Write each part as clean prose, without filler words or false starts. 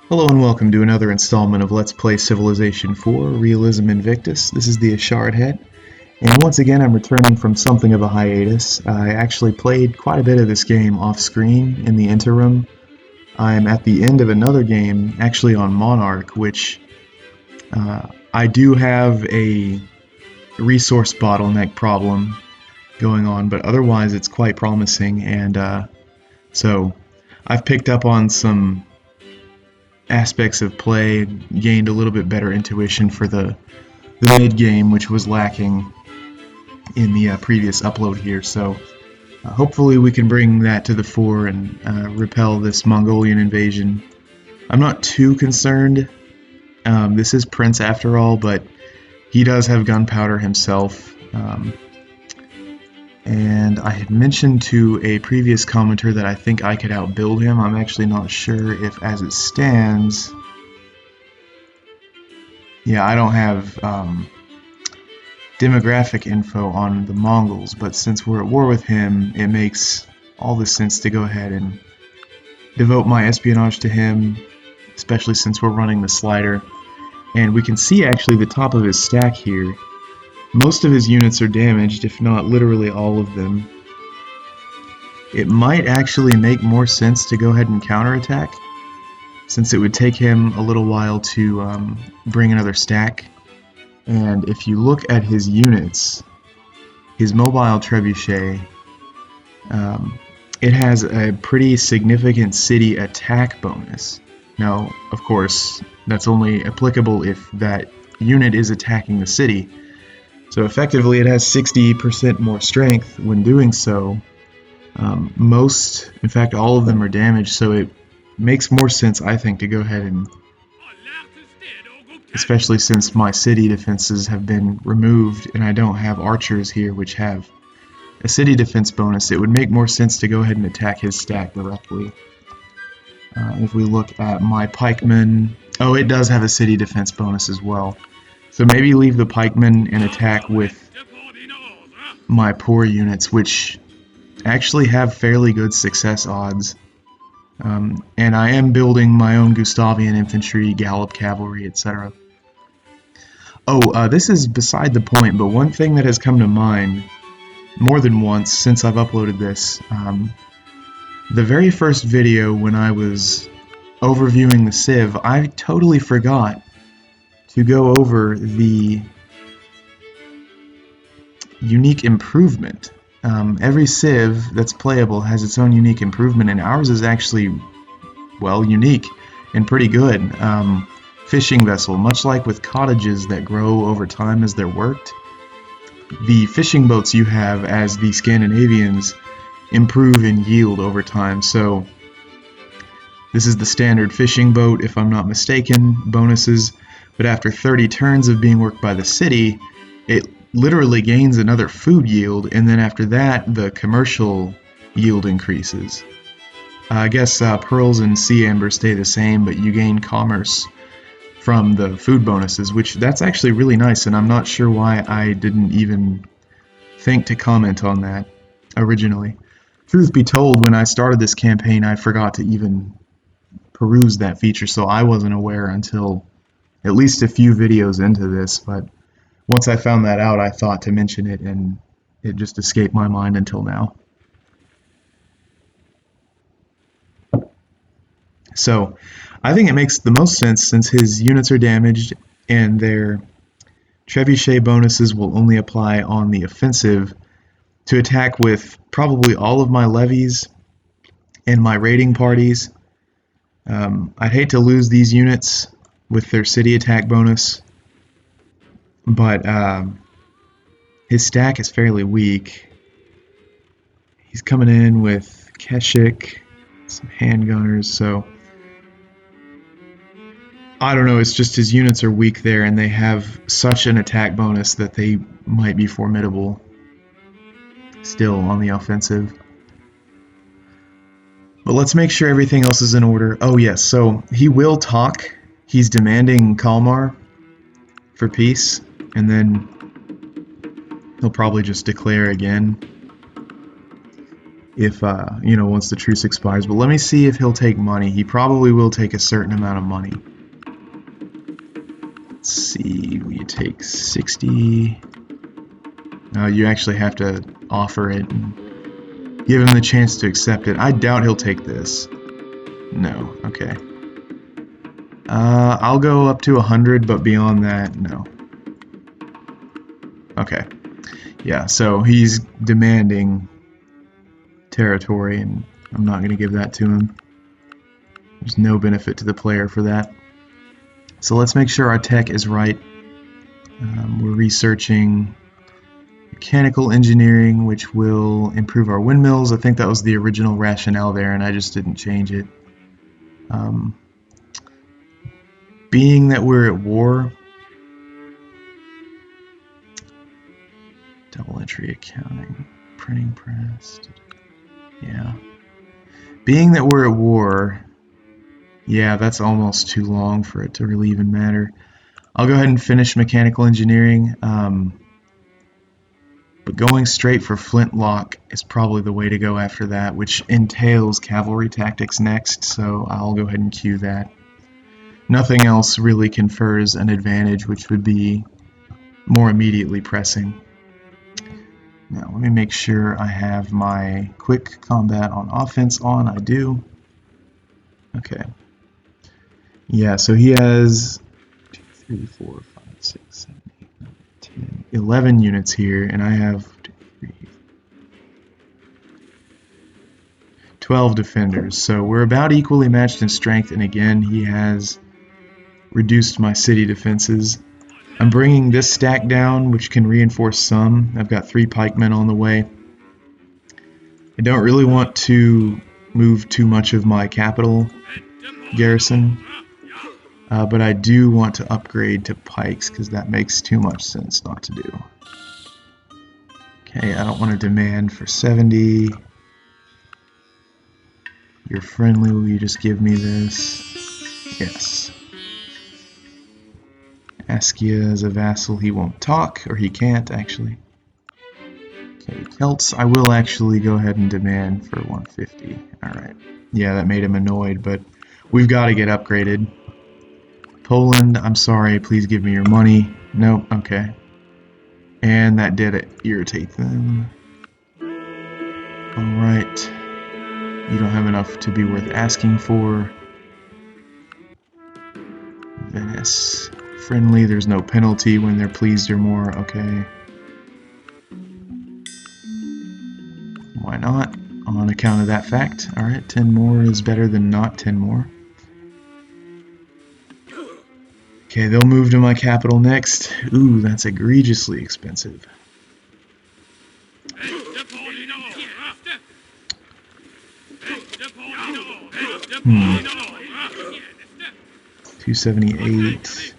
Hello and welcome to another installment of Let's Play Civilization 4, Realism Invictus. This is the Ashard Head, and once again I'm returning from something of a hiatus. I actually played quite a bit of this game off-screen in the interim. I'm at the end of another game, actually on Monarch, which I do have a resource bottleneck problem going on, but otherwise it's quite promising, and so I've picked up on some aspects of play, gained a little bit better intuition for the mid-game, which was lacking in the previous upload here, so hopefully we can bring that to the fore and repel this Mongolian invasion. I'm not too concerned. This is Prince after all, but he does have gunpowder himself. And I had mentioned to a previous commenter that I think I could outbuild him. I'm actually not sure if, as it stands... Yeah, I don't have demographic info on the Mongols, but since we're at war with him, it makes all the sense to go ahead and devote my espionage to him, especially since we're running the slider. And we can see actually the top of his stack here. Most of his units are damaged, if not literally all of them. It might actually make more sense to go ahead and counterattack, since it would take him a little while to bring another stack. And if you look at his units, his mobile trebuchet, it has a pretty significant city attack bonus. Now, of course, that's only applicable if that unit is attacking the city. So effectively it has 60% more strength when doing so. Most, in fact all of them are damaged, so it makes more sense, I think, to go ahead and, especially since my city defenses have been removed and I don't have archers here which have a city defense bonus, it would make more sense to go ahead and attack his stack directly. If we look at my pikemen, oh, it does have a city defense bonus as well. So maybe leave the pikemen and attack with my poor units, which actually have fairly good success odds. And I am building my own Gustavian infantry, Gallop cavalry, etc. Oh, this is beside the point, but one thing that has come to mind more than once since I've uploaded this, the very first video when I was overviewing the Civ, I totally forgot to go over the unique improvement. Every Civ that's playable has its own unique improvement, and ours is actually, well, unique and pretty good. Fishing vessel, much like with cottages that grow over time as they're worked, the fishing boats you have as the Scandinavians improve in yield over time. So this is the standard fishing boat, if I'm not mistaken, bonuses. But after 30 turns of being worked by the city, it literally gains another food yield, and then after that, the commercial yield increases. I guess pearls and sea amber stay the same, but you gain commerce from the food bonuses, which that's actually really nice, and I'm not sure why I didn't even think to comment on that originally. Truth be told, when I started this campaign, I forgot to even peruse that feature, so I wasn't aware until at least a few videos into this, but once I found that out, I thought to mention it, and it just escaped my mind until now. So, I think it makes the most sense, since his units are damaged, and their trebuchet bonuses will only apply on the offensive, to attack with probably all of my levies and my raiding parties. I'd hate to lose these units with their city attack bonus, but his stack is fairly weak. He's coming in with Keshik, some handgunners, so I don't know, it's just his units are weak there, and they have such an attack bonus that they might be formidable still on the offensive. But let's make sure everything else is in order. Oh yes, so he will talk. He's demanding Kalmar for peace, and then he'll probably just declare again. if you know, once the truce expires. But let me see if he'll take money. He probably will take a certain amount of money. Let's see, will you take 60? No, you actually have to offer it and give him the chance to accept it. I doubt he'll take this. No, okay. I'll go up to 100, but beyond that, no. Okay. Yeah, so he's demanding territory, and I'm not going to give that to him. There's no benefit to the player for that. So let's make sure our tech is right. We're researching mechanical engineering, which will improve our windmills. I think that was the original rationale there, and I just didn't change it. Being that we're at war, double entry accounting, printing press, yeah. Being that we're at war, yeah, that's almost too long for it to really even matter. I'll go ahead and finish mechanical engineering, but going straight for flintlock is probably the way to go after that, which entails cavalry tactics next, so I'll go ahead and queue that. Nothing else really confers an advantage, which would be more immediately pressing. Now, let me make sure I have my quick combat on offense on. I do. Okay. Yeah, so he has 2, 3, 4, 5, 6, 7, 8, 9, 10, 11 units here, and I have 2, 3, 12 defenders. So we're about equally matched in strength, and again, he has reduced my city defenses. I'm bringing this stack down, which can reinforce some. I've got 3 pikemen on the way. I don't really want to move too much of my capital garrison, but I do want to upgrade to pikes because that makes too much sense not to do. Okay, I don't want to demand for 70. You're friendly, will you just give me this? Yes. Askia as a vassal, he won't talk, or he can't actually. Okay, Celts, I will actually go ahead and demand for 150. Alright. Yeah, that made him annoyed, but we've got to get upgraded. Poland, I'm sorry, please give me your money. Nope, okay. And that did it. Irritate them. Alright. You don't have enough to be worth asking for. Venice. Friendly, there's no penalty when they're pleased or more. Okay. Why not? On account of that fact. Alright, 10 more is better than not 10 more. Okay, they'll move to my capital next. Ooh, that's egregiously expensive. Hmm. 278.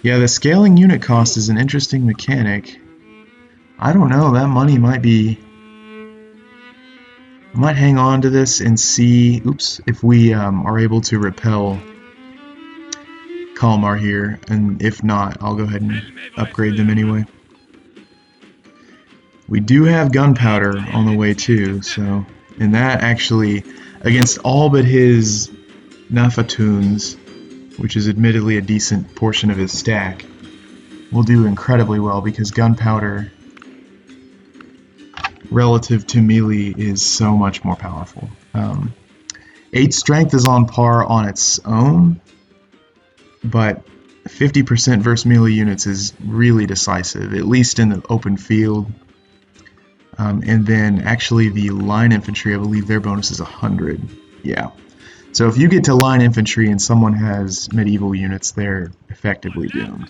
Yeah, the scaling unit cost is an interesting mechanic. I don't know, that money might be... I might hang on to this and see, oops, if we are able to repel Kalmar here, and if not, I'll go ahead and upgrade them anyway. We do have gunpowder on the way too, so, and that actually, against all but his Nafatuns, which is admittedly a decent portion of his stack, will do incredibly well because gunpowder relative to melee is so much more powerful. 8 strength is on par on its own, but 50% versus melee units is really decisive, at least in the open field. And then actually the line infantry, I believe their bonus is 100. Yeah. So if you get to line infantry and someone has medieval units, they're effectively doomed.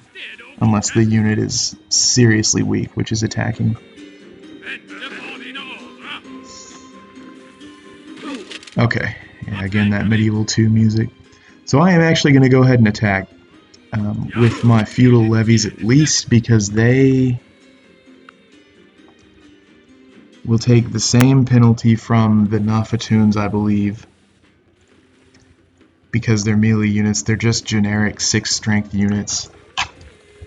Unless the unit is seriously weak, which is attacking. Okay, yeah, again that medieval 2 music. So I am actually going to go ahead and attack with my feudal levies at least, because they will take the same penalty from the Nafatuns, I believe, because they're melee units. They're just generic 6 strength units,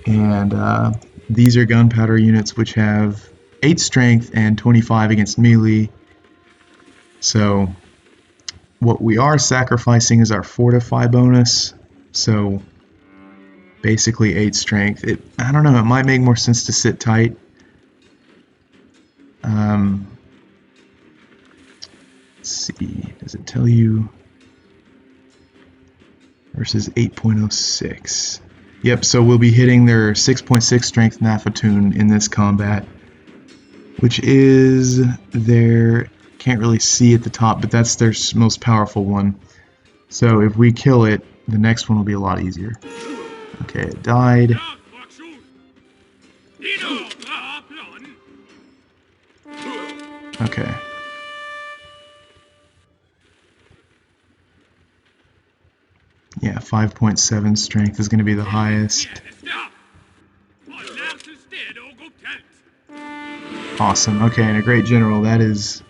and these are gunpowder units which have 8 strength and 25 against melee. So what we are sacrificing is our fortify bonus. So basically 8 strength. I don't know, it might make more sense to sit tight. Let's see, does it tell you? Versus 8.06. Yep, so we'll be hitting their 6.6 strength Nafatoon in this combat, which is their, can't really see at the top, but that's their most powerful one. So if we kill it, the next one will be a lot easier. Okay, it died. Okay. Yeah, 5.7 strength is going to be the highest. Awesome. Okay, and a great general. That is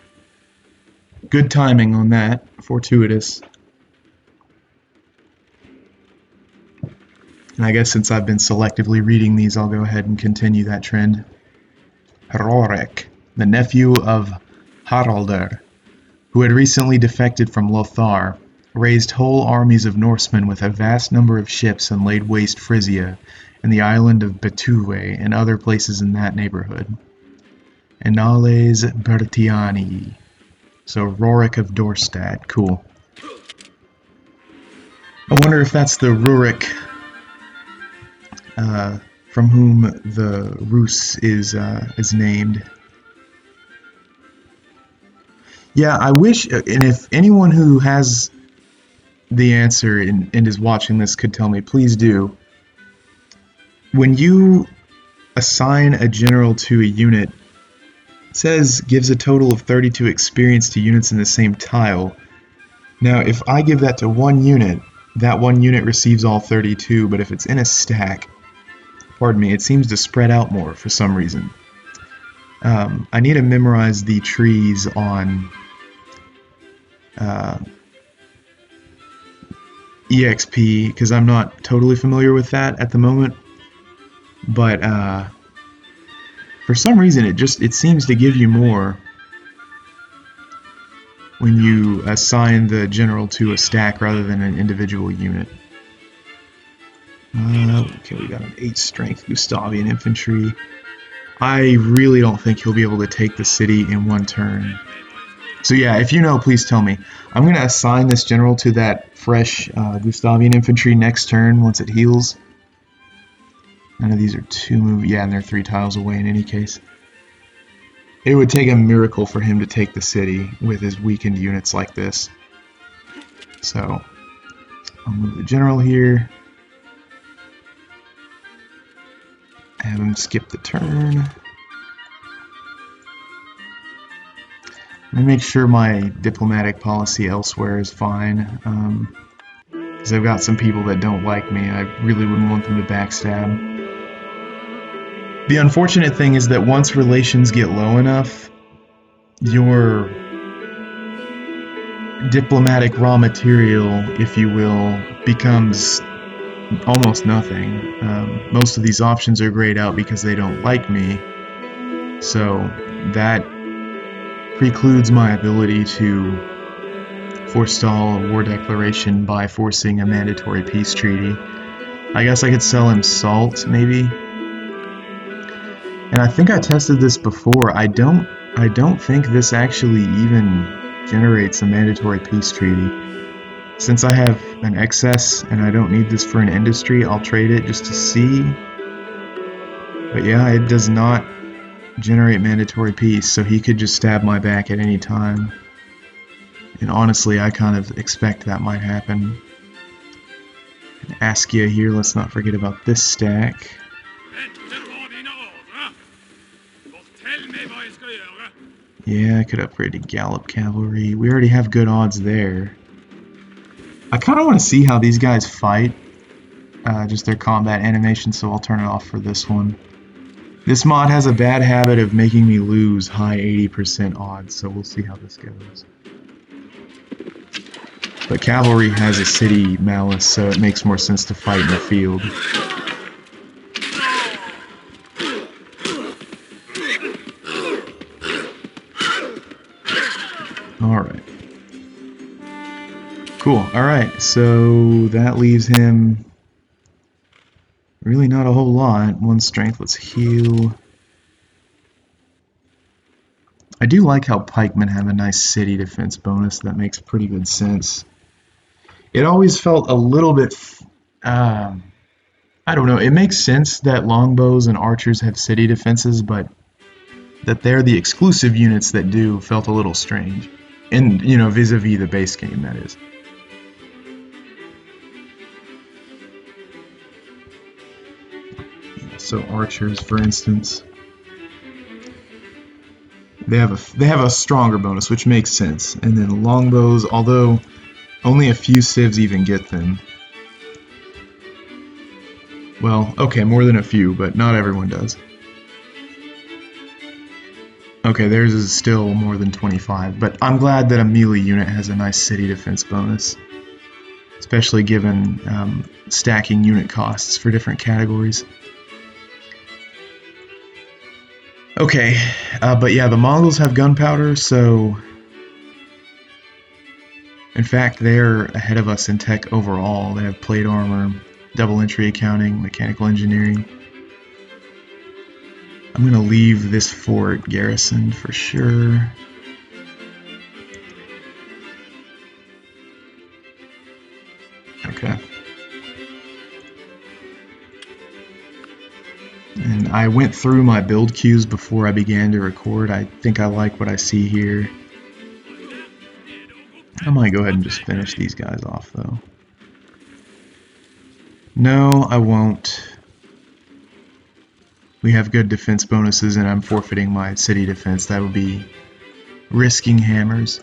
good timing on that. Fortuitous. And I guess since I've been selectively reading these, I'll go ahead and continue that trend. Rorik, the nephew of Haraldr, who had recently defected from Lothar, raised whole armies of Norsemen with a vast number of ships and laid waste Frisia and the island of Betuwe and other places in that neighborhood. Annales Bertiani. So Rorik of Dorstad. Cool. I wonder if that's the Rurik from whom the Rus is named. Yeah, I wish, and if anyone who has the answer and is watching this could tell me, please do. When you assign a general to a unit, it says gives a total of 32 experience to units in the same tile. Now, if I give that to one unit, that one unit receives all 32, but if it's in a stack, pardon me, it seems to spread out more for some reason. I need to memorize the trees on EXP because I'm not totally familiar with that at the moment, but for some reason it seems to give you more when you assign the general to a stack rather than an individual unit. Okay, we got an 8 strength Gustavian infantry. I really don't think he'll be able to take the city in one turn. So yeah, if you know, please tell me. I'm going to assign this general to that fresh Gustavian infantry next turn once it heals. None of these are 2 move. Yeah, and they're 3 tiles away in any case. It would take a miracle for him to take the city with his weakened units like this. So I'll move the general here. Have him skip the turn. Let me make sure my diplomatic policy elsewhere is fine. Because I've got some people that don't like me. I really wouldn't want them to backstab. The unfortunate thing is that once relations get low enough, your diplomatic raw material, if you will, becomes almost nothing. Most of these options are grayed out because they don't like me, so that precludes my ability to forestall a war declaration by forcing a mandatory peace treaty. I guess I could sell him salt, maybe. And I think I tested this before. I don't think this actually even generates a mandatory peace treaty. Since I have an excess and I don't need this for an industry, I'll trade it just to see. But yeah, it does not generate mandatory peace, so he could just stab my back at any time. And honestly, I kind of expect that might happen. Askia here, let's not forget about this stack. Yeah, I could upgrade to Gallop Cavalry. We already have good odds there. I kind of want to see how these guys fight, just their combat animation, so I'll turn it off for this one. This mod has a bad habit of making me lose high 80% odds, so we'll see how this goes. But Cavalry has a city malice, so it makes more sense to fight in the field. Alright. Cool. Alright, so that leaves him really not a whole lot. 1 strength, let's heal. I do like how pikemen have a nice city defense bonus. That makes pretty good sense. It always felt a little bit... I don't know, it makes sense that longbows and archers have city defenses, but that they're the exclusive units that do felt a little strange. And, you know, vis-a-vis the base game, that is. So archers, for instance, they have a stronger bonus, which makes sense. And then longbows, although only a few civs even get them. Well, okay, more than a few, but not everyone does. Okay, theirs is still more than 25, but I'm glad that a melee unit has a nice city defense bonus, especially given stacking unit costs for different categories. Okay, but yeah, the Mongols have gunpowder, so in fact they're ahead of us in tech overall. They have plate armor, double entry accounting, mechanical engineering. I'm gonna leave this fort garrisoned for sure. Okay. And I went through my build queues before I began to record. I think I like what I see here. I might go ahead and just finish these guys off though. No, I won't. We have good defense bonuses and I'm forfeiting my city defense. That would be risking hammers.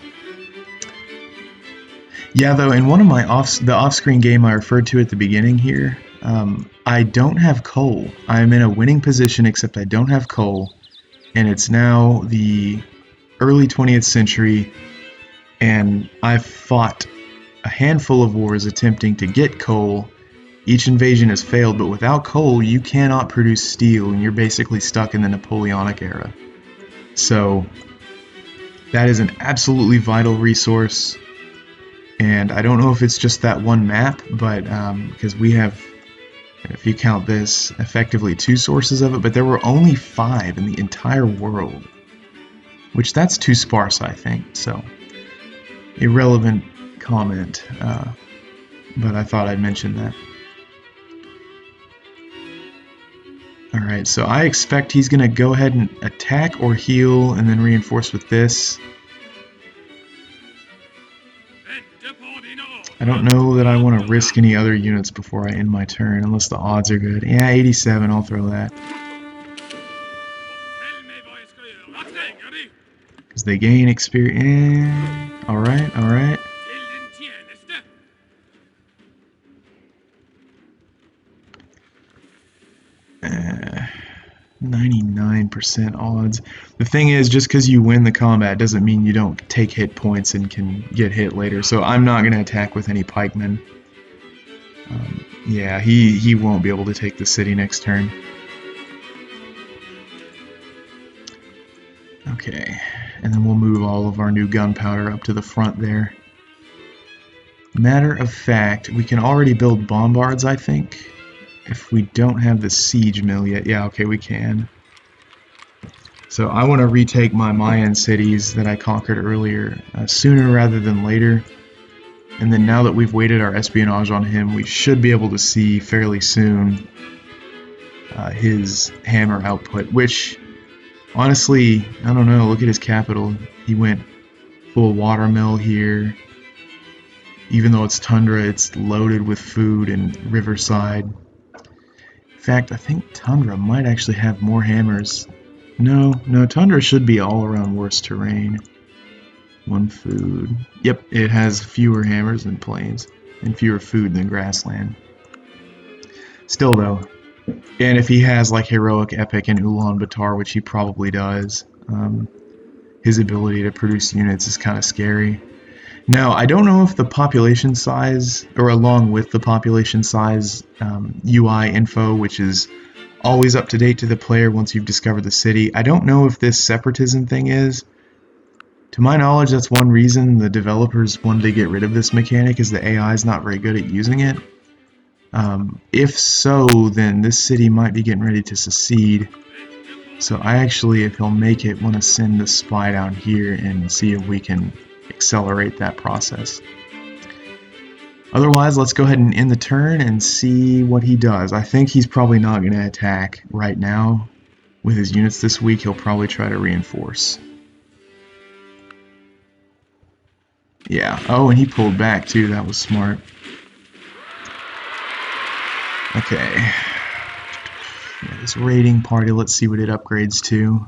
Yeah, though, in one of my off-screen game I referred to at the beginning here, I don't have coal. I'm in a winning position, except I don't have coal, and it's now the early 20th century, and I've fought a handful of wars attempting to get coal. Each invasion has failed, but without coal, you cannot produce steel, and you're basically stuck in the Napoleonic era. So, that is an absolutely vital resource. And I don't know if it's just that one map, but because we have, if you count this, effectively 2 sources of it, but there were only 5 in the entire world, which that's too sparse, I think. So, irrelevant comment, but I thought I'd mention that. Alright, so I expect he's going to go ahead and attack or heal and then reinforce with this. I don't know that I want to risk any other units before I end my turn, unless the odds are good. Yeah, 87, I'll throw that. Because they gain experience. Alright, alright. 99% odds. The thing is, just because you win the combat doesn't mean you don't take hit points and can get hit later. So I'm not going to attack with any pikemen. Yeah, he won't be able to take the city next turn. Okay, and then we'll move all of our new gunpowder up to the front there. Matter of fact, we can already build bombards, I think. If we don't have the siege mill yet. Yeah, okay, we can. So I want to retake my Mayan cities that I conquered earlier sooner rather than later. And then now that we've waited our espionage on him, we should be able to see fairly soon his hammer output, which, honestly, I don't know, look at his capital. He went full watermill here. Even though it's tundra, it's loaded with food and riverside. In fact, I think Tundra might actually have more hammers. No, Tundra should be all around worse terrain. 1 food. Yep, it has fewer hammers than plains, and fewer food than grassland. Still though, and if he has like Heroic Epic and Ulaanbaatar, which he probably does, his ability to produce units is kind of scary. Now, I don't know if the population size, or along with the population size UI info, which is always up to date to the player once you've discovered the city, I don't know if this separatism thing is To my knowledge, that's one reason the developers wanted to get rid of this mechanic, is the AI is not very good at using it. If so, then this city might be getting ready to secede. So I actually, if he'll make it, want to send the spy down here and see if we can accelerate that process. Otherwise, let's go ahead and end the turn and see what he does. I think he's probably not going to attack right now. With his units this week, he'll probably try to reinforce. Yeah, oh, and he pulled back too, that was smart. Okay. Yeah, this raiding party, let's see what it upgrades to.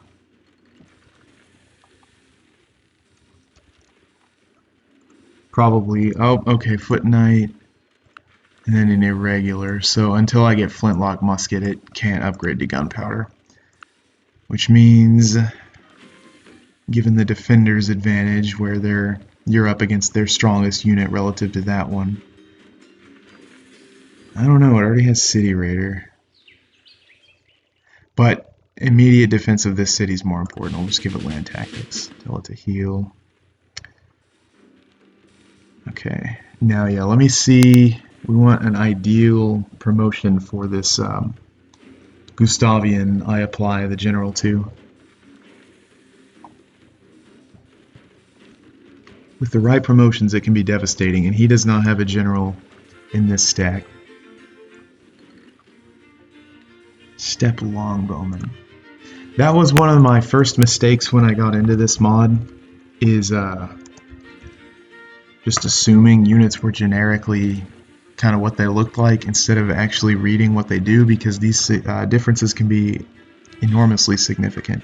Probably, oh, okay, Foot Knight, and then an irregular. So until I get Flintlock Musket, it can't upgrade to Gunpowder. Which means, given the defender's advantage, where you're up against their strongest unit relative to that one. I don't know, it already has City Raider. But immediate defense of this city is more important. I'll just give it Land Tactics. Tell it to heal. Okay, now yeah, let me see. We want an ideal promotion for this Gustavian I apply the general to. With the right promotions, it can be devastating, and he does not have a general in this stack. Steppe Longbowman. That was one of my first mistakes when I got into this mod, is just assuming units were generically kind of what they looked like instead of actually reading what they do, because these differences can be enormously significant.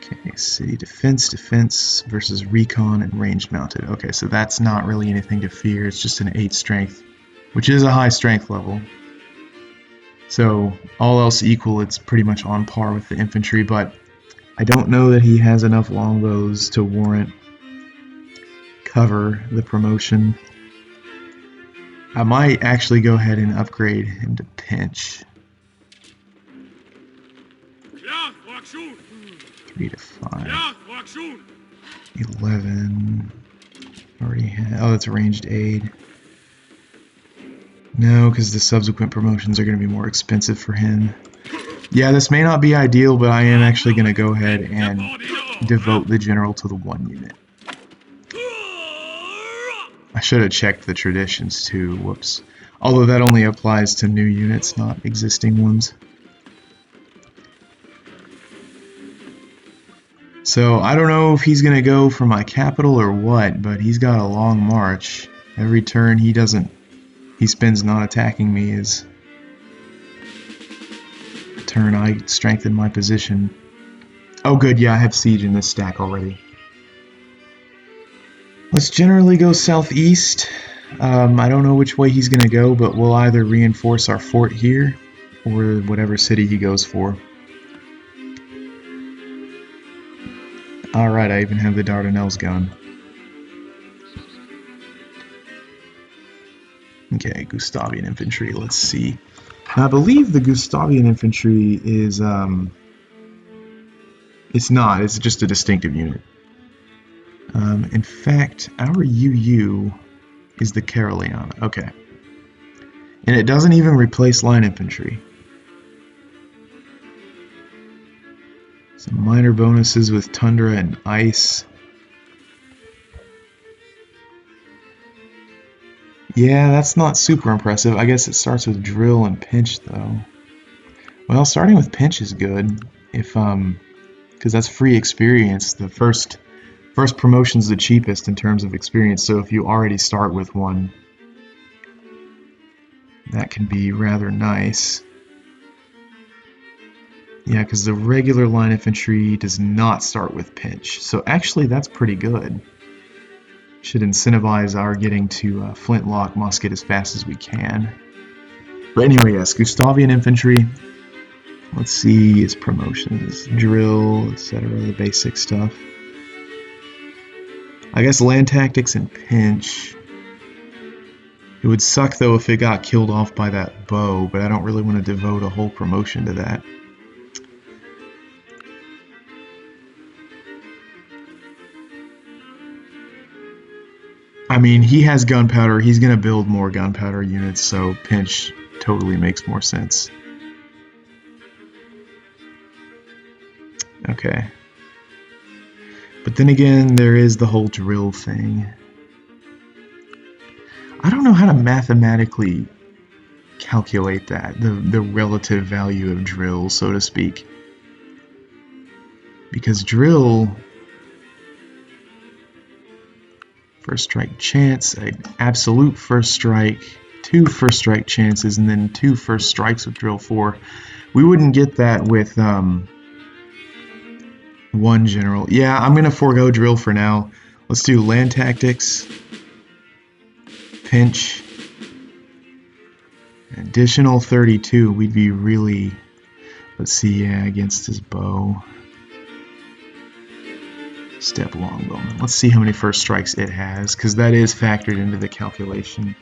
Okay, city defense versus recon and ranged mounted. Okay, so that's not really anything to fear, it's just an 8 strength, which is a high strength level. So all else equal, it's pretty much on par with the infantry, but I don't know that he has enough longbows to warrant cover the promotion. I might actually go ahead and upgrade him to pinch. 3 to 5. 11. Already had. Oh, that's ranged aid. No, because the subsequent promotions are going to be more expensive for him. Yeah, this may not be ideal, but I am actually going to go ahead and devote the general to the 1 unit. I should have checked the traditions too, whoops. Although that only applies to new units, not existing ones. So I don't know if he's going to go for my capital or what, but he's got a long march. Every turn he spends not attacking me is a turn I strengthen my position. Oh good, yeah, I have siege in this stack already. Let's generally go southeast. I don't know which way he's going to go, but we'll either reinforce our fort here or whatever city he goes for. Alright, I even have the Dardanelles gun. Okay, Gustavian infantry, let's see. Now, I believe the Gustavian infantry is, it's not, it's just a distinctive unit. In fact, our UU is the Caroliana, okay. And it doesn't even replace line infantry. Some minor bonuses with Tundra and Ice. Yeah, that's not super impressive. I guess it starts with Drill and Pinch, though. Well, starting with Pinch is good, if because that's free experience. The first promotion's the cheapest in terms of experience, so if you already start with one, that can be rather nice. Yeah, because the regular line infantry does not start with Pinch, so actually that's pretty good. Should incentivize our getting to Flintlock Musket as fast as we can. But anyway, yes, Gustavian infantry. Let's see its promotions, drill, etc., the basic stuff. I guess land tactics and pinch. It would suck though if it got killed off by that bow, but I don't really want to devote a whole promotion to that. I mean, he has gunpowder. He's going to build more gunpowder units, so pinch totally makes more sense. Okay. But then again, there is the whole drill thing. I don't know how to mathematically calculate that, the relative value of drill, so to speak. Because drill, first strike chance, an absolute first strike, 2 first strike chances, and then 2 first strikes with drill 4. We wouldn't get that with 1 general. Yeah, I'm going to forego drill for now. Let's do land tactics, pinch, additional 32. We'd be really, let's see, yeah, against his bow. Step longbowman. Let's see how many first strikes it has, because that is factored into the calculation.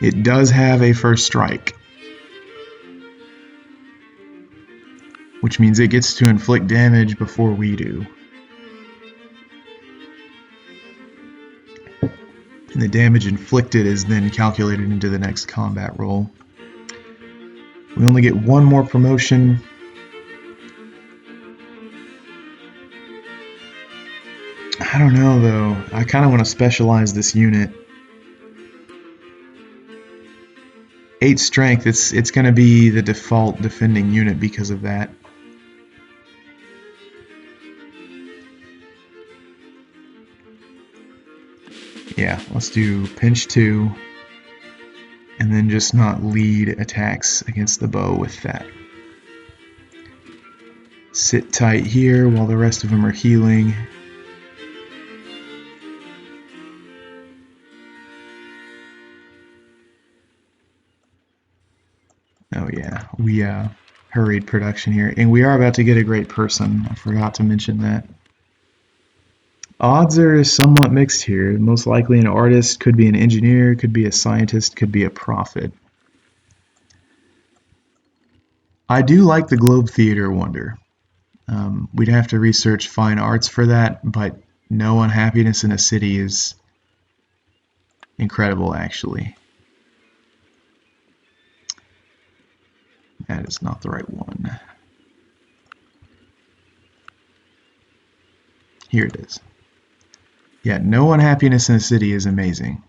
It does have a first strike, which means it gets to inflict damage before we do. And the damage inflicted is then calculated into the next combat roll. We only get 1 more promotion. I don't know though. I kind of want to specialize this unit. 8 strength, it's going to be the default defending unit because of that. Yeah, let's do pinch 2, and then just not lead attacks against the bow with that. Sit tight here while the rest of them are healing. Oh yeah, we hurried production here, and we are about to get a great person. I forgot to mention that. Odds are somewhat mixed here. Most likely an artist, could be an engineer, could be a scientist, could be a prophet. I do like the Globe Theater Wonder. We'd have to research fine arts for that, but no unhappiness in a city is incredible, actually. That is not the right one. Here it is. Yeah, no unhappiness in a city is amazing.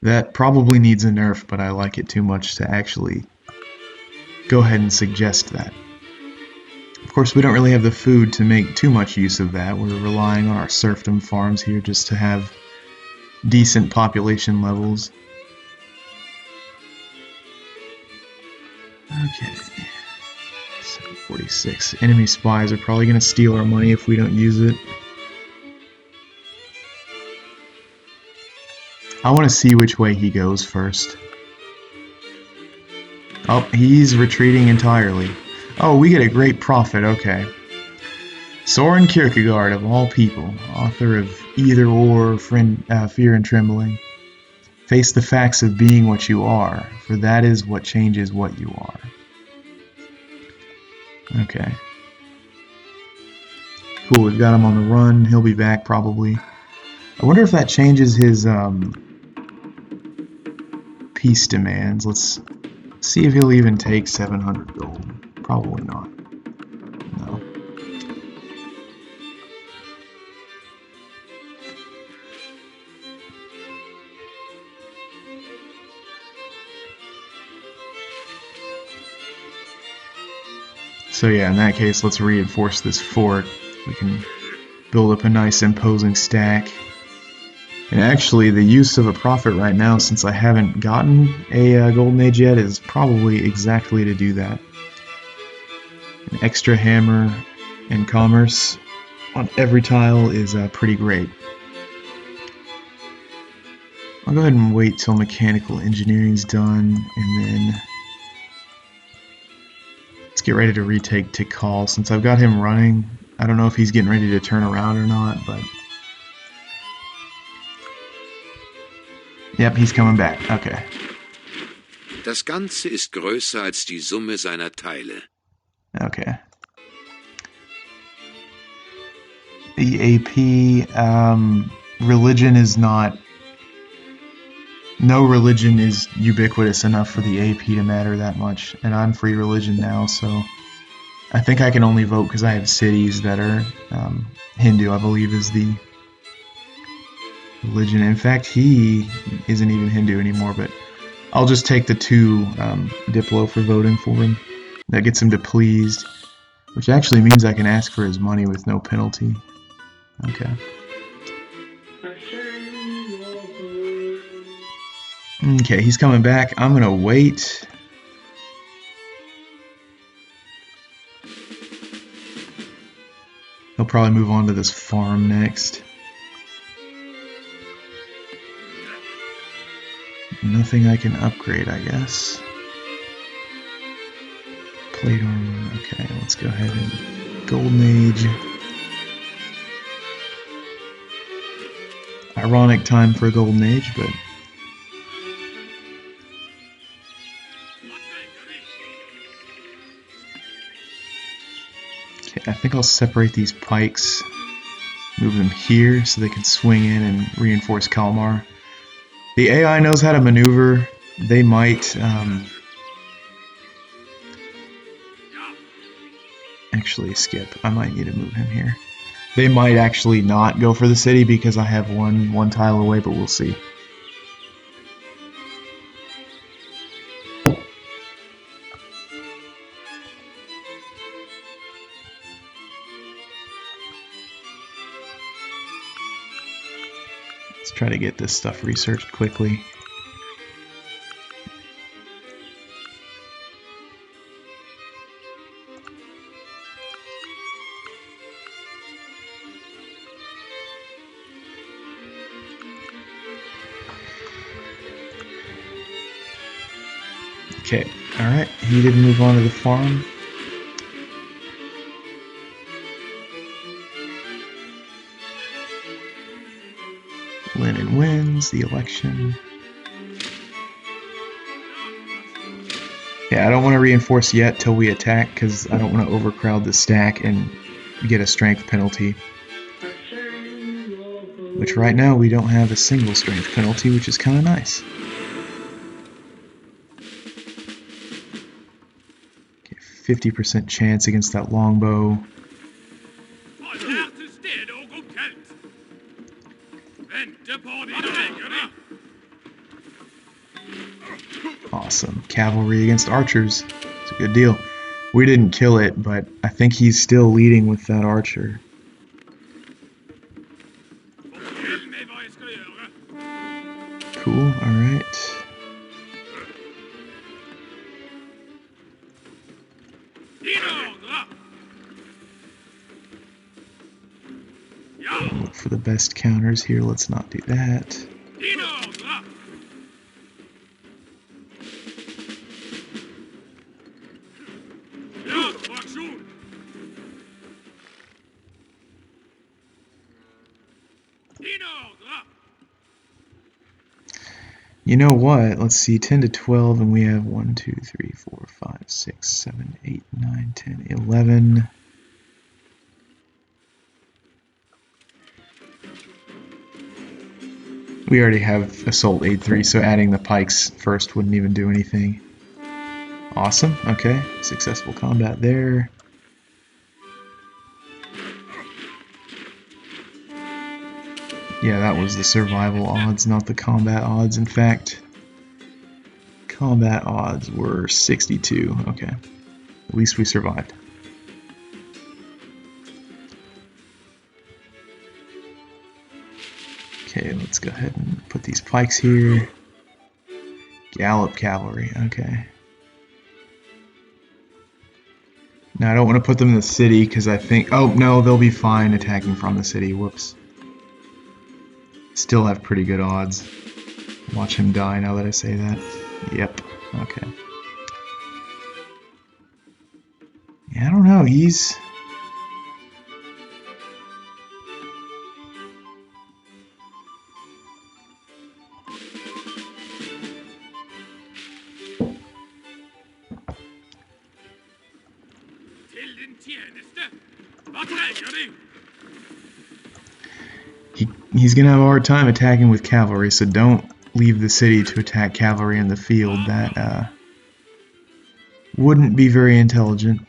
That probably needs a nerf, but I like it too much to actually go ahead and suggest that. Of course, we don't really have the food to make too much use of that. We're relying on our serfdom farms here just to have decent population levels. Okay. 746. Enemy spies are probably going to steal our money if we don't use it. I want to see which way he goes first. Oh, he's retreating entirely. Oh, we get a great prophet, okay. Soren Kierkegaard, of all people, author of Either Or, Fear and Trembling. Face the facts of being what you are, for that is what changes what you are. Okay. Cool, we've got him on the run. He'll be back probably. I wonder if that changes his peace demands. Let's see if he'll even take 700 gold. Probably not. No. So yeah, in that case, let's reinforce this fort. We can build up a nice imposing stack. And actually, the use of a prophet right now, since I haven't gotten a golden age yet, is probably exactly to do that. An extra hammer and commerce on every tile is pretty great. I'll go ahead and wait till mechanical engineering's done, and then let's get ready to retake Tikal. Since I've got him running, I don't know if he's getting ready to turn around or not, but yep, he's coming back. Okay. Das Ganze ist größer als die Summe seiner Teile. Okay. the AP. Religion is not... No religion is ubiquitous enough for the AP to matter that much, and I'm free religion now, so I think I can only vote because I have cities that are Hindu, I believe is the religion. In fact, he isn't even Hindu anymore, but I'll just take the 2 Diplo for voting for him. That gets him to pleased, which actually means I can ask for his money with no penalty. Okay. Okay, he's coming back. I'm gonna wait. He'll probably move on to this farm next. Nothing I can upgrade, I guess. Plate armor. Okay, let's go ahead and Golden Age. Ironic time for a Golden Age, but okay, I think I'll separate these pikes, move them here so they can swing in and reinforce Kalmar. The AI knows how to maneuver. They might actually skip. I might need to move him here. They might actually not go for the city because I have one tile away, but we'll see. Let's try to get this stuff researched quickly. Okay, alright, he didn't move on to the farm. Lenin wins the election. Yeah, I don't want to reinforce yet till we attack because I don't want to overcrowd the stack and get a strength penalty. Which right now we don't have a single strength penalty, which is kind of nice. Okay, 50% chance against that longbow. Awesome. Cavalry against archers. It's a good deal. We didn't kill it, but I think he's still leading with that archer. Cool, alright. Look for the best counters here. Let's not do that. You know what? Let's see, 10 to 12, and we have 1, 2, 3, 4, 5, 6, 7, 8, 9, 10, 11. We already have Assault 8-3, so adding the pikes first wouldn't even do anything. Awesome, okay. Successful combat there. Yeah, that was the survival odds, not the combat odds. In fact, combat odds were 62. Okay. At least we survived. Okay, let's go ahead and put these pikes here. Gallop cavalry, okay. Now I don't want to put them in the city because I think... Oh, no, they'll be fine attacking from the city. Whoops. Still have pretty good odds. Watch him die now that I say that. Yep, okay. Yeah, I don't know, he's... He's going to have a hard time attacking with cavalry, so don't leave the city to attack cavalry in the field. That wouldn't be very intelligent.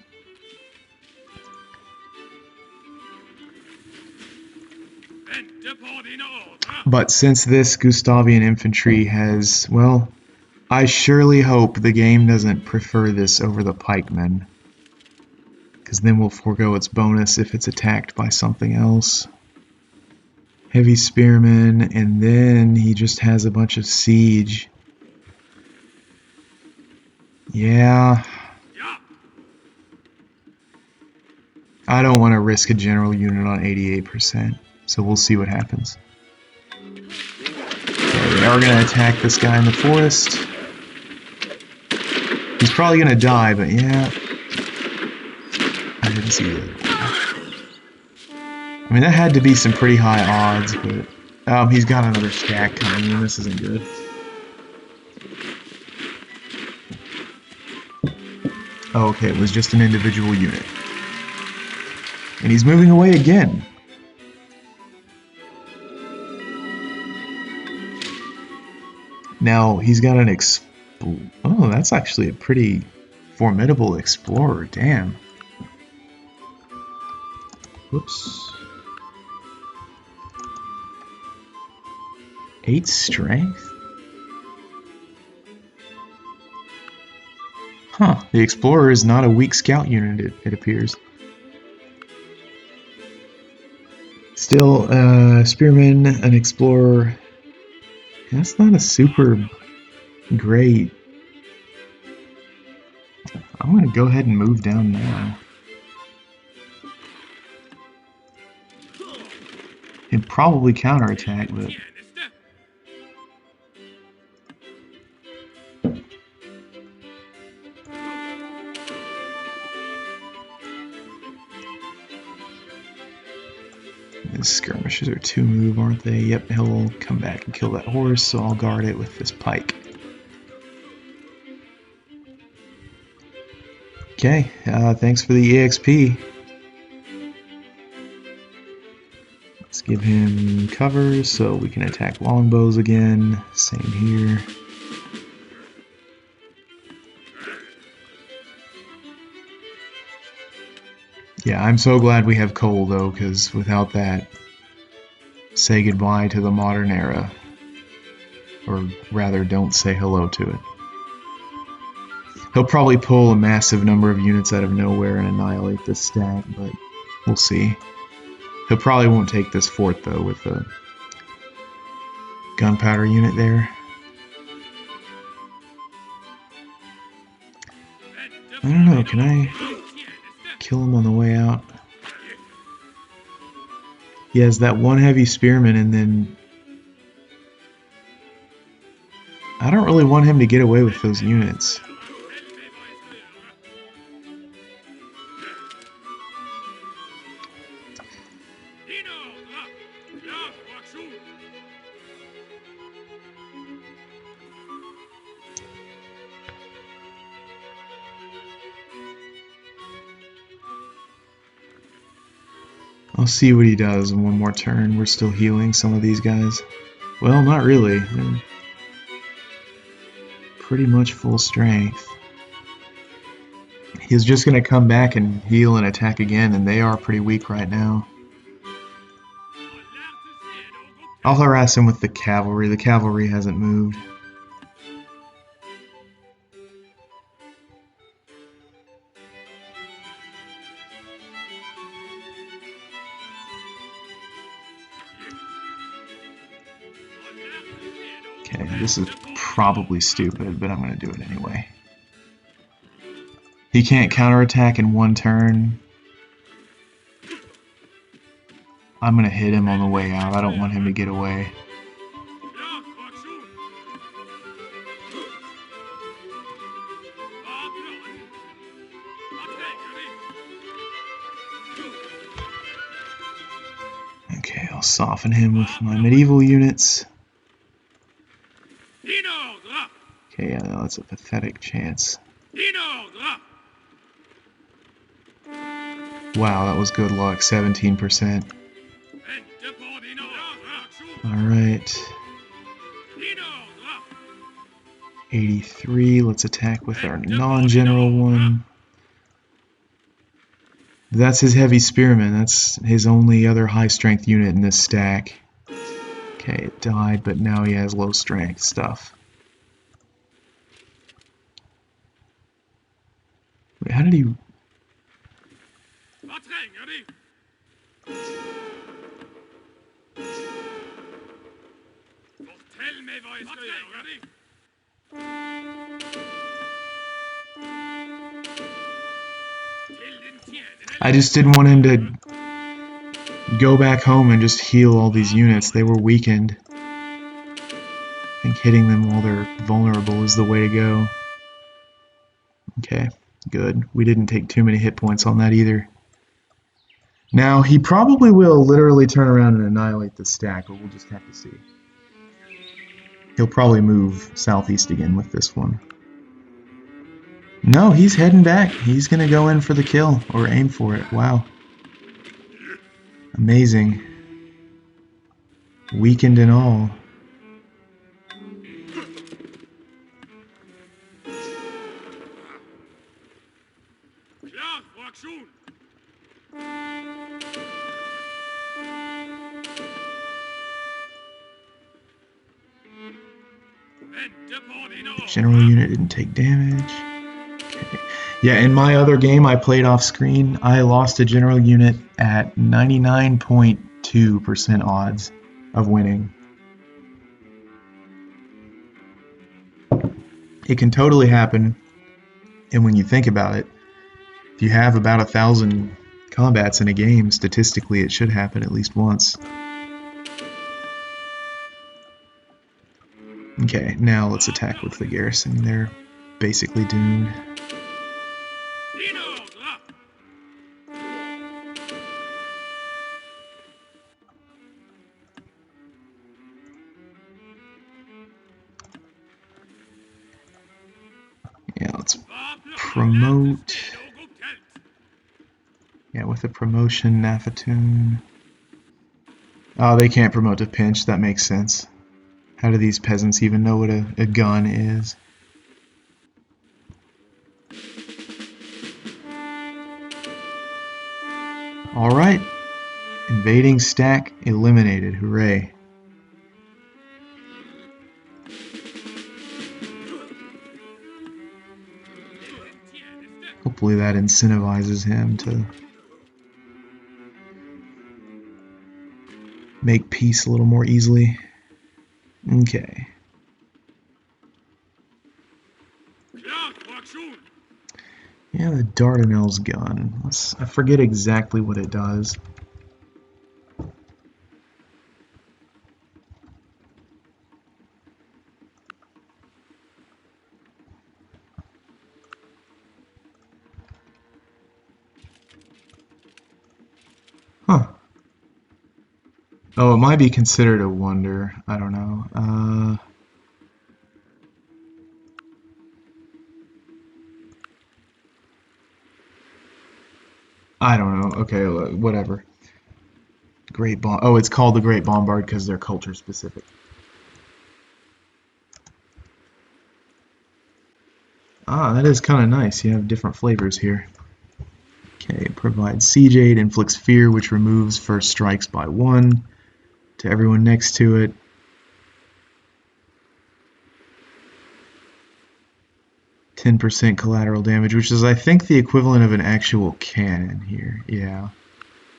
But since this Gustavian infantry has, well, I surely hope the game doesn't prefer this over the pikemen, because then we'll forego its bonus if it's attacked by something else. Heavy spearmen, and then he just has a bunch of siege. Yeah. I don't want to risk a general unit on 88%, so we'll see what happens. Okay, they are going to attack this guy in the forest. He's probably going to die, but yeah. I didn't see that. I mean, that had to be some pretty high odds, but he's got another stack coming in. This isn't good. Oh, okay, it was just an individual unit. And he's moving away again. Now, he's got an oh, that's actually a pretty formidable explorer, damn. Whoops. 8 strength? Huh, the explorer is not a weak scout unit, it appears. Still, spearman, an explorer. That's not a super great. I'm gonna go ahead and move down now. He'd probably counterattack, but his skirmishers are 2 move, aren't they? Yep, he'll come back and kill that horse, so I'll guard it with this pike. Okay, thanks for the EXP. Let's give him cover so we can attack longbows again. Same here. Yeah, I'm so glad we have coal though, because without that, say goodbye to the modern era. Or rather, don't say hello to it. He'll probably pull a massive number of units out of nowhere and annihilate this stack, but we'll see. He probably won't take this fort though with the gunpowder unit there. I don't know, can I kill him on the way out? He has that one heavy spearman, and then I don't really want him to get away with those units. I'll see what he does in one more turn. We're still healing some of these guys. Well, not really. They're pretty much full strength. He's just going to come back and heal and attack again, and they are pretty weak right now. I'll harass him with the cavalry. The cavalry hasn't moved. Okay, this is probably stupid, but I'm going to do it anyway. He can't counterattack in one turn. I'm going to hit him on the way out. I don't want him to get away. Okay, I'll soften him with my medieval units. Okay, yeah, no, that's a pathetic chance. Wow, that was good luck, 17%. Alright. 83, let's attack with our non-general one. That's his heavy spearman, that's his only other high strength unit in this stack. Okay, it died, but now he has low strength stuff. Wait, how did he... I just didn't want him to go back home and just heal all these units. They were weakened. I think hitting them while they're vulnerable is the way to go. Okay, good. We didn't take too many hit points on that either. Now, he probably will literally turn around and annihilate the stack, but we'll just have to see. He'll probably move southeast again with this one. No, he's heading back. He's going to go in for the kill, or aim for it. Wow. Amazing. Weakened and all. General unit didn't take damage. Okay. Yeah, in my other game I played off screen, I lost a general unit at 99.2% odds of winning. It can totally happen, and when you think about it, if you have about 1,000 combats in a game, statistically it should happen at least once. Okay, now let's attack with the garrison. They're basically doomed. Yeah, let's promote. Yeah, with a promotion, Nafatoon. Oh, they can't promote to pinch. That makes sense. How do these peasants even know what a gun is? Alright. Invading stack eliminated. Hooray. Hopefully that incentivizes him to make peace a little more easily. Okay. Yeah, the Dardanelles gun. I forget exactly what it does. Huh. Oh, it might be considered a wonder. I don't know. I don't know. Okay, whatever. Great Bomb. Oh, it's called the Great Bombard because they're culture specific. Ah, that is kind of nice. You have different flavors here. Okay, provides Siege Aid, inflicts fear, which removes first strikes by 1 to everyone next to it. %, collateral damage, which is, I think, the equivalent of an actual cannon here. Yeah.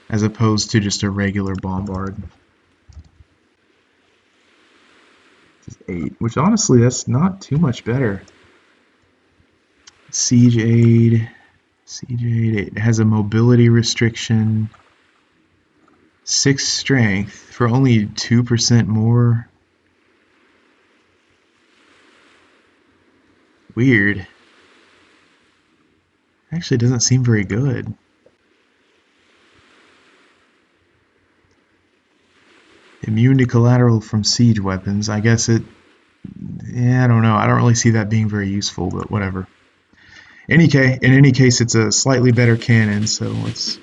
As opposed to just a regular bombard. This is 8, which honestly, that's not too much better. Siege Aid. Siege Aid. It has a mobility restriction. 6 strength for only 2% more. Weird. Actually, doesn't seem very good. Immune to collateral from siege weapons. I guess it... Yeah, I don't know. I don't really see that being very useful, but whatever. In any case, it's a slightly better cannon, so let's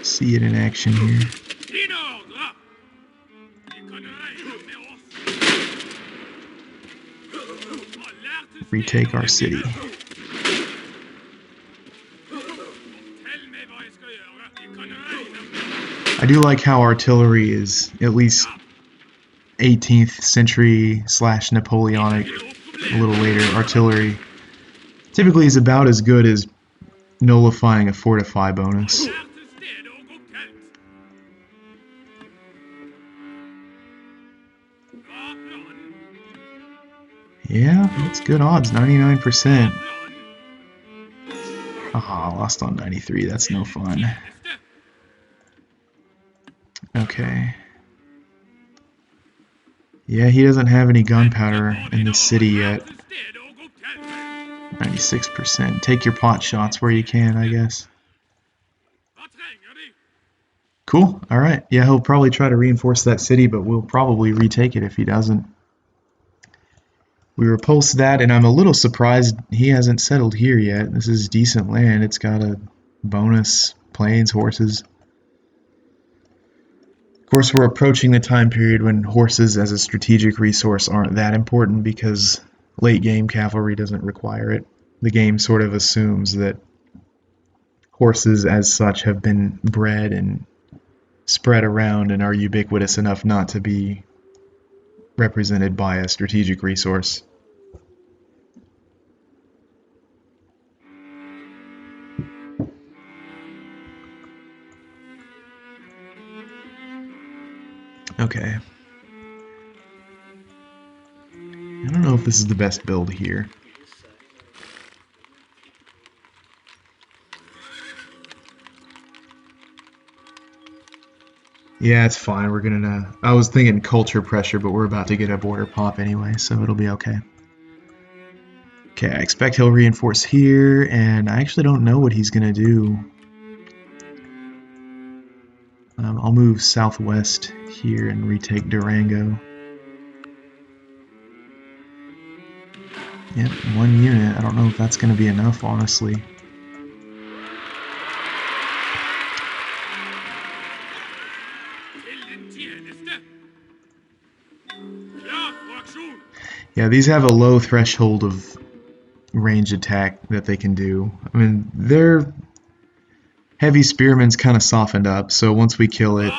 see it in action here. retake our city. I do like how artillery is at least 18th century / Napoleonic, a little later. Artillery typically is about as good as nullifying a fortify bonus. Yeah, that's good odds, 99%. Ah, lost on 93, that's no fun. Okay. Yeah, he doesn't have any gunpowder in this city yet. 96%. Take your pot shots where you can, I guess. Cool, alright. Yeah, he'll probably try to reinforce that city, but we'll probably retake it if he doesn't. We repulse that, and I'm a little surprised he hasn't settled here yet. This is decent land. It's got a bonus, plains, horses. Of course, we're approaching the time period when horses as a strategic resource aren't that important because late game cavalry doesn't require it. The game sort of assumes that horses as such have been bred and spread around and are ubiquitous enough not to be represented by a strategic resource. Okay. I don't know if this is the best build here. Yeah, it's fine. We're gonna... I was thinking culture pressure, but we're about to get a border pop anyway, so it'll be okay. Okay, I expect he'll reinforce here, and I actually don't know what he's gonna do. I'll move southwest here and retake Durango. Yep, 1 unit. I don't know if that's gonna be enough, honestly. Yeah, these have a low threshold of range attack that they can do. I mean, their heavy spearman's kind of softened up, so once we kill it,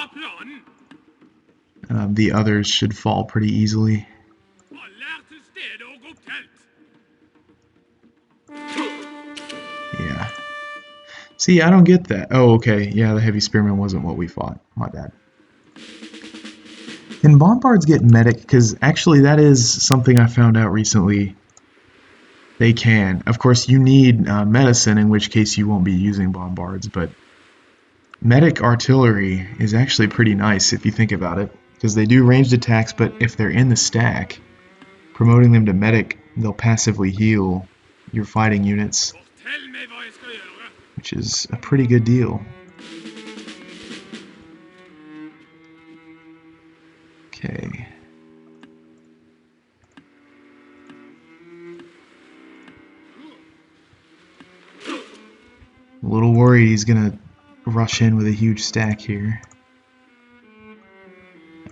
the others should fall pretty easily. Yeah. See, I don't get that. Oh, okay. Yeah, the heavy spearman wasn't what we fought. My bad. Can bombards get medic? Because actually that is something I found out recently. They can. Of course, you need medicine, in which case you won't be using bombards, but medic artillery is actually pretty nice if you think about it, because they do ranged attacks, but if they're in the stack, promoting them to medic, they'll passively heal your fighting units, which is a pretty good deal. Okay. A little worried he's gonna rush in with a huge stack here.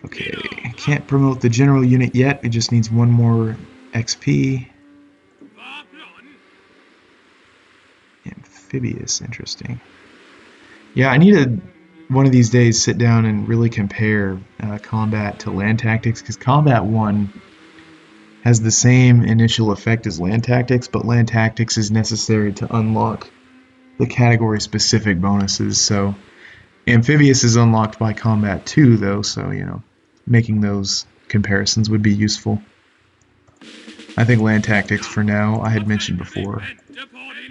Okay, can't promote the general unit yet, it just needs 1 more XP. Amphibious, interesting. Yeah, I need to, one of these days, sit down and really compare combat to land tactics, because combat 1 has the same initial effect as land tactics, but land tactics is necessary to unlock the category specific bonuses, so amphibious is unlocked by combat 2 though, so you know, making those comparisons would be useful. I think land tactics for now, I had mentioned before,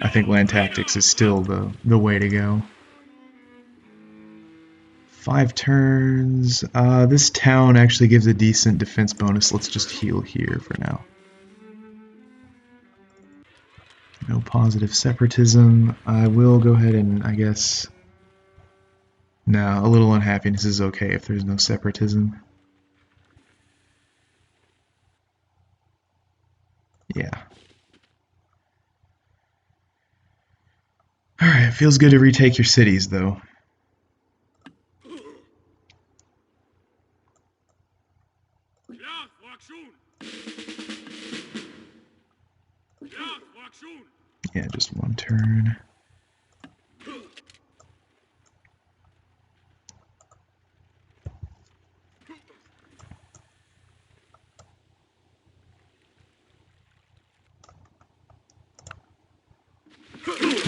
I think land tactics is still the way to go. 5 turns. This town actually gives a decent defense bonus. Let's just heal here for now. No positive separatism. I will go ahead and, I guess... No, a little unhappiness is okay if there's no separatism. Yeah. Alright, feels good to retake your cities, though. Yeah, just one turn.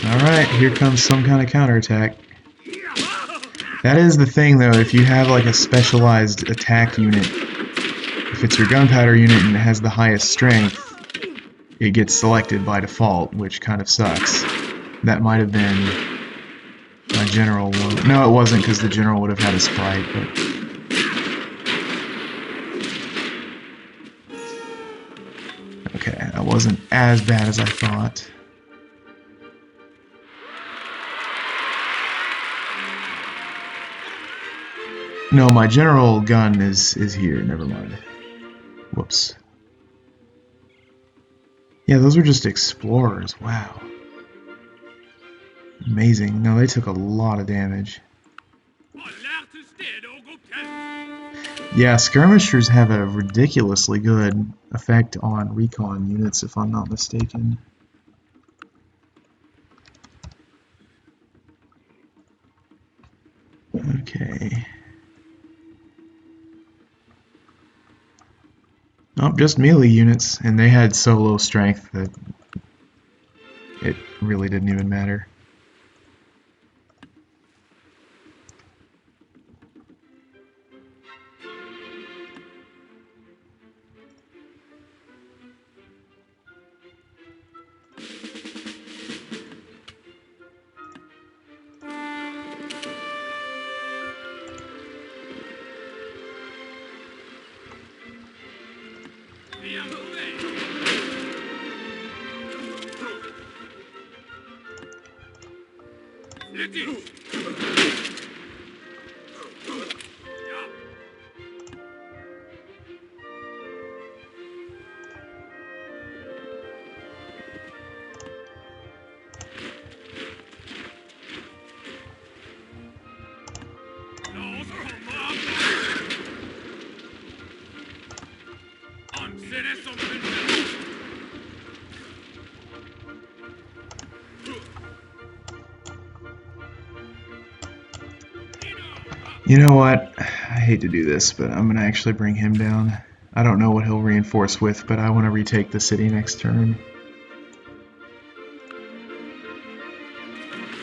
Alright, here comes some kind of counterattack. That is the thing though, if you have like a specialized attack unit, if it's your gunpowder unit and it has the highest strength, it gets selected by default, which kind of sucks. That might have been my general one. No, it wasn't, because the general would have had a sprite, but... Okay, that wasn't as bad as I thought. No, my general gun is here, never mind. Whoops. Yeah, those were just explorers, wow. Amazing. No, they took a lot of damage. Yeah, skirmishers have a ridiculously good effect on recon units, if I'm not mistaken. Okay. Oh, just melee units, and they had so low strength that it really didn't even matter. You know what? I hate to do this, but I'm going to actually bring him down. I don't know what he'll reinforce with, but I want to retake the city next turn.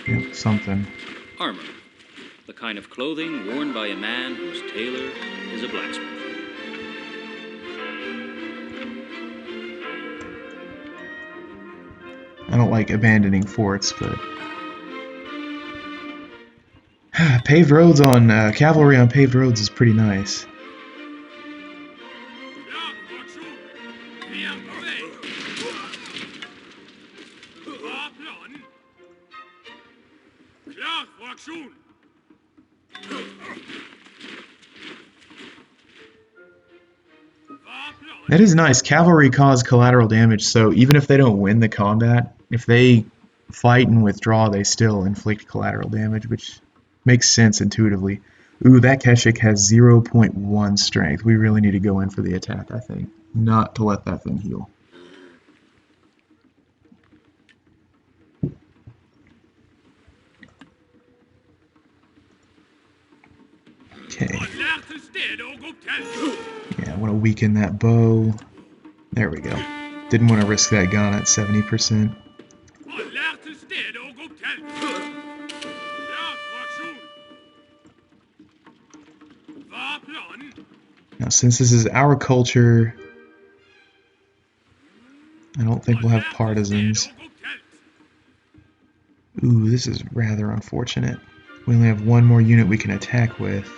Yep, something. Armor. The kind of clothing worn by a man whose tailor is a blacksmith. I don't like abandoning forts, but... paved roads on... cavalry on paved roads is pretty nice. That is nice. Cavalry cause collateral damage, so even if they don't win the combat, if they fight and withdraw, they still inflict collateral damage, which makes sense intuitively. Ooh, that Keshik has 0.1 strength. We really need to go in for the attack, I think. Not to let that thing heal. Okay. Yeah, I want to weaken that bow. There we go. Didn't want to risk that gun at 70%. Now, since this is our culture, I don't think we'll have partisans. Ooh, this is rather unfortunate. We only have one more unit we can attack with.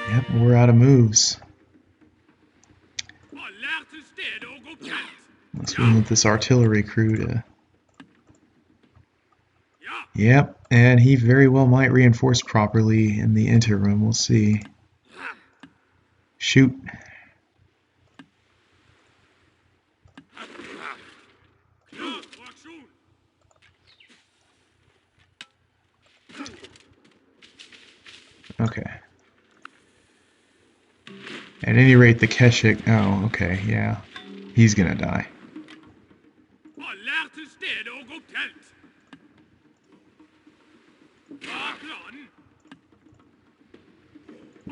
Yep, we're out of moves. Unless we want this artillery crew to... Yep, and he very well might reinforce properly in the interim. We'll see. Shoot. Okay. At any rate, the Keshik... Oh, okay, yeah. He's gonna die.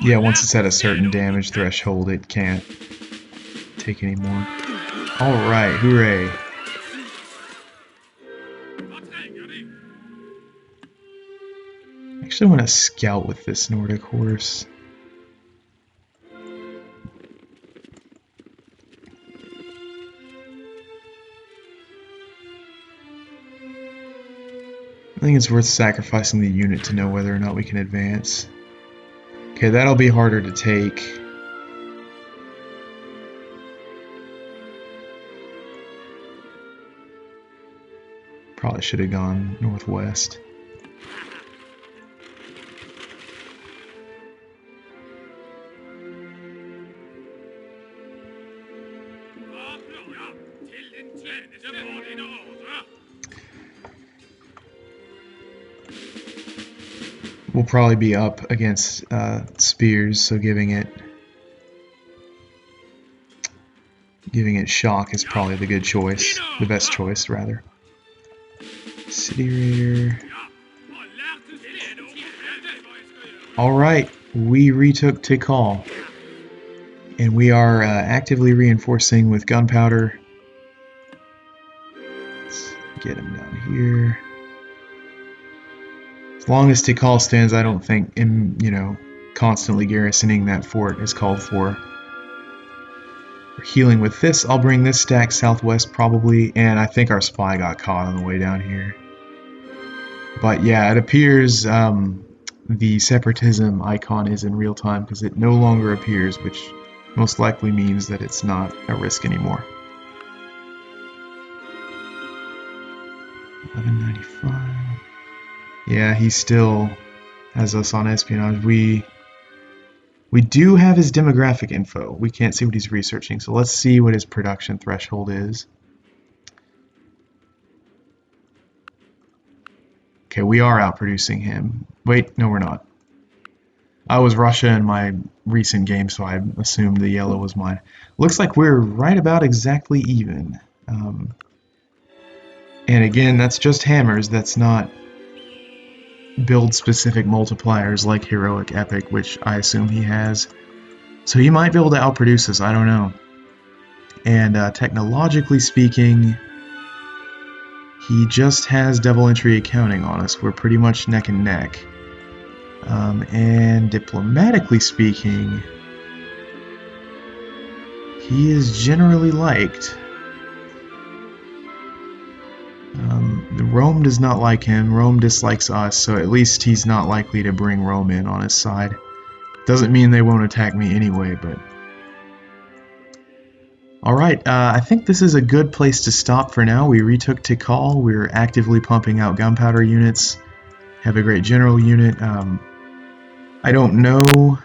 Yeah, once it's at a certain damage threshold, it can't take any more. Alright, hooray. I actually want to scout with this Nordic horse. I think it's worth sacrificing the unit to know whether or not we can advance. Okay, that'll be harder to take. Probably should have gone northwest. We'll probably be up against spears, so giving it shock is probably the good choice, the best choice rather. City Raider. Alright, we retook Tikal. And we are actively reinforcing with gunpowder. Let's get him down here. As long as Tikal stands, I don't think constantly garrisoning that fort is called for. We're healing with this. I'll bring this stack southwest probably, and I think our spy got caught on the way down here. But yeah, it appears the separatism icon is in real time because it no longer appears, which most likely means that it's not a risk anymore. 1195. Yeah, he still has us on espionage. We do have his demographic info. We can't see what he's researching, so let's see what his production threshold is. Okay, we are outproducing him. Wait, no we're not. I was Russia in my recent game, so I assumed the yellow was mine. Looks like we're right about exactly even. And again, that's just hammers. That's not build-specific multipliers like Heroic Epic, which I assume he has. So he might be able to outproduce us, I don't know. And technologically speaking, he just has double entry accounting on us. We're pretty much neck and neck. And diplomatically speaking, he is generally liked. Rome does not like him. Rome dislikes us, so at least he's not likely to bring Rome in on his side. Doesn't mean they won't attack me anyway, but... Alright, I think this is a good place to stop for now. We retook Tikal. We're actively pumping out gunpowder units. Have a great general unit. I don't know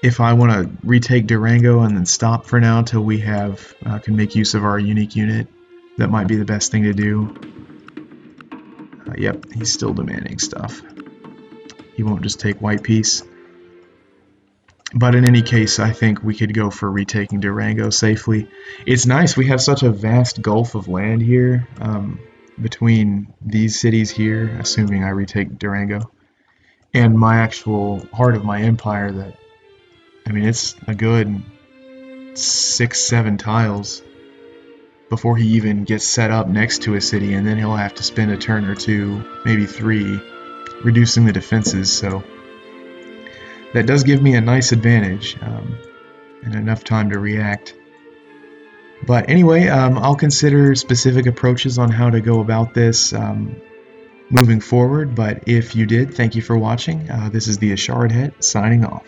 if I want to retake Durango and then stop for now till we have can make use of our unique unit. That might be the best thing to do. Yep, he's still demanding stuff. He won't just take White Peace. But in any case, I think we could go for retaking Durango safely. It's nice, we have such a vast gulf of land here between these cities here, assuming I retake Durango, and my actual heart of my empire that, I mean, it's a good 6-7 tiles before he even gets set up next to a city, and then he'll have to spend a turn or two, maybe 3, reducing the defenses, so that does give me a nice advantage and enough time to react. But anyway, I'll consider specific approaches on how to go about this moving forward, but if you did, thank you for watching. This is the Asharid Het, signing off.